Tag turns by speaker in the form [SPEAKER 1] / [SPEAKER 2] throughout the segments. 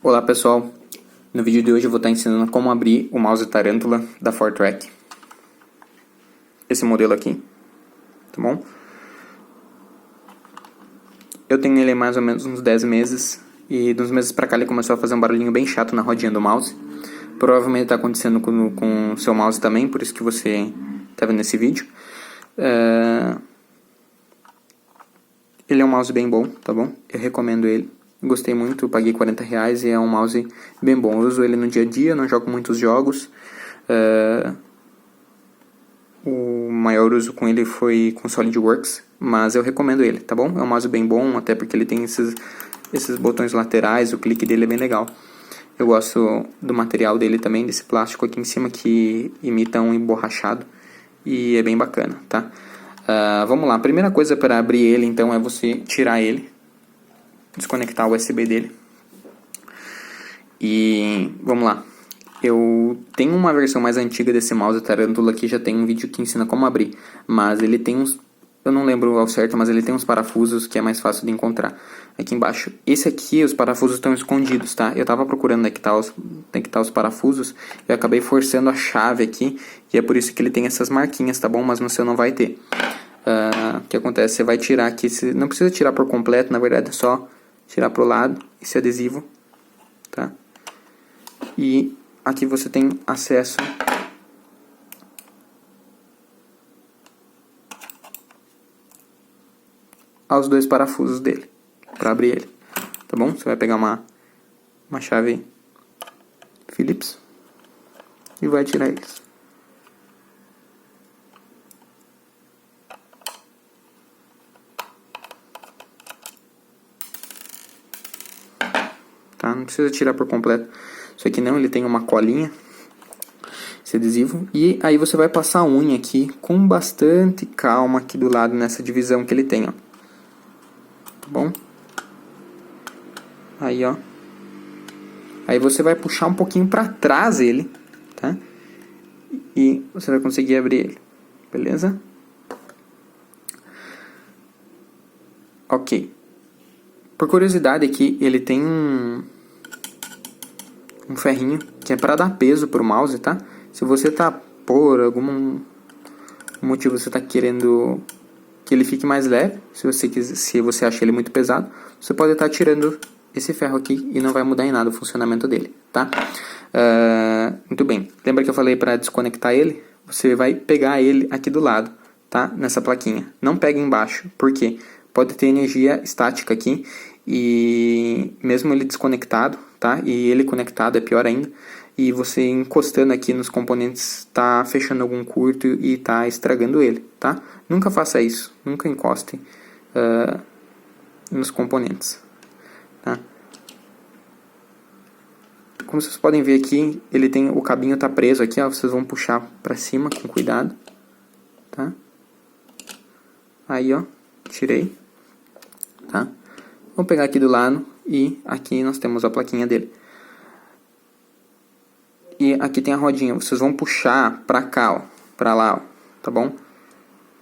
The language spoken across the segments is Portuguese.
[SPEAKER 1] Olá pessoal, no vídeo de hoje eu vou estar ensinando como abrir o mouse Tarântula da Fortrack. Esse modelo aqui, tá bom? Eu tenho ele há mais ou menos uns 10 meses e de uns meses pra cá ele começou a fazer um barulhinho bem chato na rodinha do mouse. Provavelmente está acontecendo com o seu mouse também, por isso que você está vendo esse vídeo. Ele é um mouse bem bom, tá bom? Eu recomendo ele. Gostei muito, paguei R$40 e é um mouse bem bom. Eu uso ele no dia a dia, não jogo muitos jogos. O maior uso com ele foi com SolidWorks, mas eu recomendo ele, tá bom? É um mouse bem bom, até porque ele tem esses botões laterais, o clique dele é bem legal. Eu gosto do material dele também, desse plástico aqui em cima que imita um emborrachado e é bem bacana, tá? Vamos lá, a primeira coisa para abrir ele então é você tirar ele, desconectar o USB dele. E vamos lá. Eu tenho uma versão mais antiga desse mouse Tarântula que já tem um vídeo que ensina como abrir, mas ele tem uns, eu não lembro ao certo, mas ele tem uns parafusos que é mais fácil de encontrar. Aqui embaixo, esse aqui, os parafusos estão escondidos, tá? Eu tava procurando onde é que tá os parafusos, eu acabei forçando a chave aqui, e é por isso que ele tem essas marquinhas, tá bom? Mas no seu não vai ter. O que acontece? Você vai tirar aqui, você não precisa tirar por completo, na verdade é só tirar pro lado, esse adesivo, tá? E aqui você tem acesso aos dois parafusos dele, para abrir ele, tá bom? Você vai pegar uma chave Phillips e vai tirar eles. Tá? Não precisa tirar por completo. Isso aqui não, ele tem uma colinha, esse adesivo. E aí você vai passar a unha aqui com bastante calma aqui do lado nessa divisão que ele tem, ó. Tá bom? Aí, ó. Aí você vai puxar um pouquinho pra trás ele, tá? E você vai conseguir abrir ele, beleza? Ok. Por curiosidade aqui, ele tem um ferrinho que é para dar peso pro mouse, tá? Se você tá por algum motivo você tá querendo que ele fique mais leve, se você acha ele muito pesado, você pode estar tirando esse ferro aqui e não vai mudar em nada o funcionamento dele, tá? Muito bem. Lembra que eu falei para desconectar ele? Você vai pegar ele aqui do lado, tá? Nessa plaquinha. Não pega embaixo, porque pode ter energia estática aqui e mesmo ele desconectado, tá? E ele conectado é pior ainda. E você encostando aqui nos componentes tá fechando algum curto e tá estragando ele, tá? Nunca faça isso, nunca encoste nos componentes, tá? Como vocês podem ver aqui, ele tem o cabinho tá preso aqui, ó, vocês vão puxar para cima com cuidado, tá? Aí, ó, tirei, tá? Vou pegar aqui do lado e aqui nós temos a plaquinha dele. E aqui tem a rodinha, vocês vão puxar pra cá, ó, pra lá, ó, tá bom?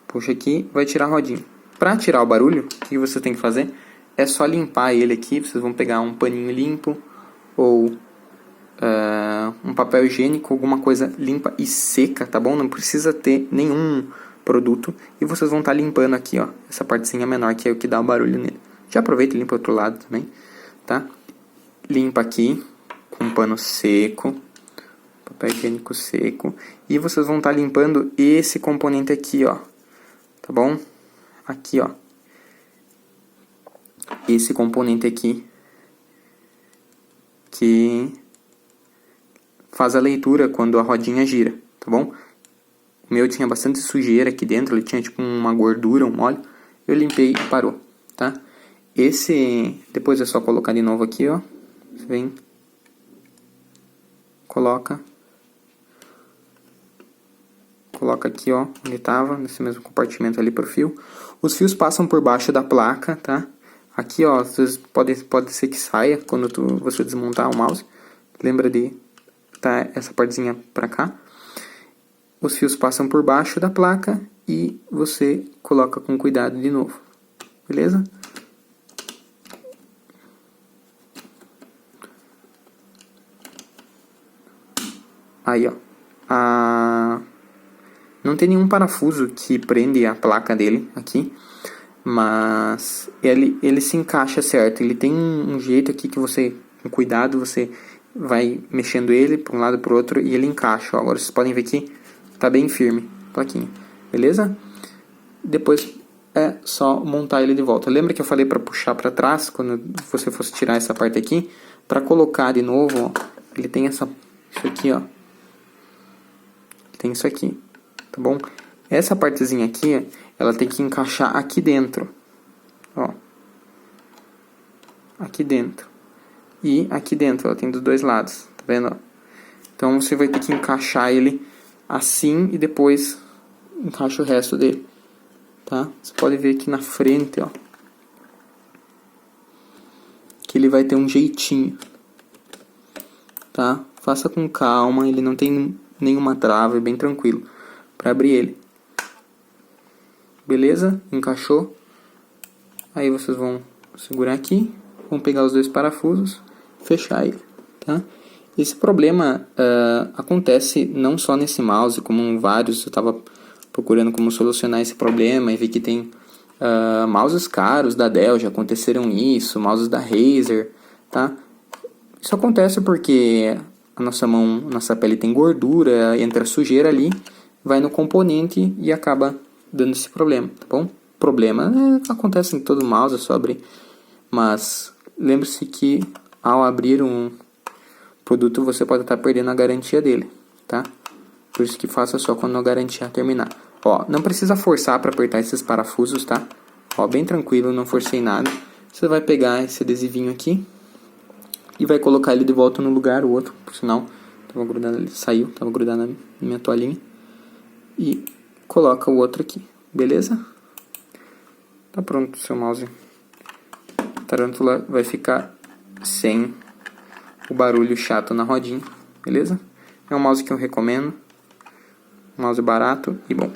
[SPEAKER 1] Puxa aqui, vai tirar a rodinha. Pra tirar o barulho, o que você tem que fazer? É só limpar ele aqui, vocês vão pegar um paninho limpo ou um papel higiênico, alguma coisa limpa e seca, tá bom? Não precisa ter nenhum produto. E vocês vão estar limpando aqui, ó, essa partezinha menor que é o que dá o barulho nele. Já aproveita e limpa o outro lado também, tá? Limpa aqui com um pano seco, papel higiênico seco. E vocês vão estar limpando esse componente aqui, ó, tá bom? Aqui, ó. Esse componente aqui que faz a leitura quando a rodinha gira, tá bom? O meu tinha bastante sujeira aqui dentro, ele tinha tipo uma gordura, um óleo. Eu limpei e parou, tá? Esse, depois é só colocar de novo aqui, ó. Você vem, coloca aqui, ó, onde estava, nesse mesmo compartimento ali pro fio. Os fios passam por baixo da placa, tá? Aqui, ó, vocês pode ser que saia quando você desmontar o mouse. Lembra de tá essa partezinha pra cá. Os fios passam por baixo da placa e você coloca com cuidado de novo. Beleza? Aí, ó. Não tem nenhum parafuso que prende a placa dele aqui, mas ele se encaixa certo. Ele tem um jeito aqui que você, com cuidado, você vai mexendo ele para um lado e para o outro e ele encaixa. Ó, agora vocês podem ver que tá bem firme a plaquinha, beleza? Depois é só montar ele de volta. Lembra que eu falei para puxar para trás quando você fosse tirar essa parte aqui? Para colocar de novo, ó, ele tem isso aqui, ó. Tem isso aqui, tá bom? Essa partezinha aqui, ela tem que encaixar aqui dentro, ó. Aqui dentro. E aqui dentro, ela tem dos dois lados, tá vendo? Ó? Então você vai ter que encaixar ele assim e depois encaixa o resto dele, tá? Você pode ver aqui na frente, ó, que ele vai ter um jeitinho, tá? Faça com calma, ele não tem nenhuma trava, é bem tranquilo para abrir ele. Beleza? Encaixou? Aí vocês vão segurar aqui, vão pegar os dois parafusos, fechar ele, tá? Esse problema acontece não só nesse mouse, como em vários. Eu estava procurando como solucionar esse problema e vi que tem mouses caros da Dell, já aconteceram isso, mouses da Razer, tá? Isso acontece porque a nossa mão, nossa pele tem gordura, entra sujeira ali, vai no componente e acaba dando esse problema, tá bom? Problema acontece em todo mouse, é só abrir. Mas lembre-se que ao abrir um produto você pode estar perdendo a garantia dele, tá? Por isso que faça só quando a garantia terminar. Ó, não precisa forçar para apertar esses parafusos, tá? Ó, bem tranquilo, não forcei nada. Você vai pegar esse adesivinho aqui e vai colocar ele de volta no lugar, o outro, por sinal, tava grudado, ele saiu, tava grudado na minha toalhinha. E coloca o outro aqui, beleza? Tá pronto o seu mouse. Tarântula vai ficar sem o barulho chato na rodinha, beleza? É um mouse que eu recomendo, um mouse barato e bom.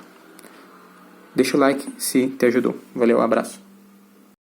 [SPEAKER 1] Deixa o like se te ajudou. Valeu, abraço.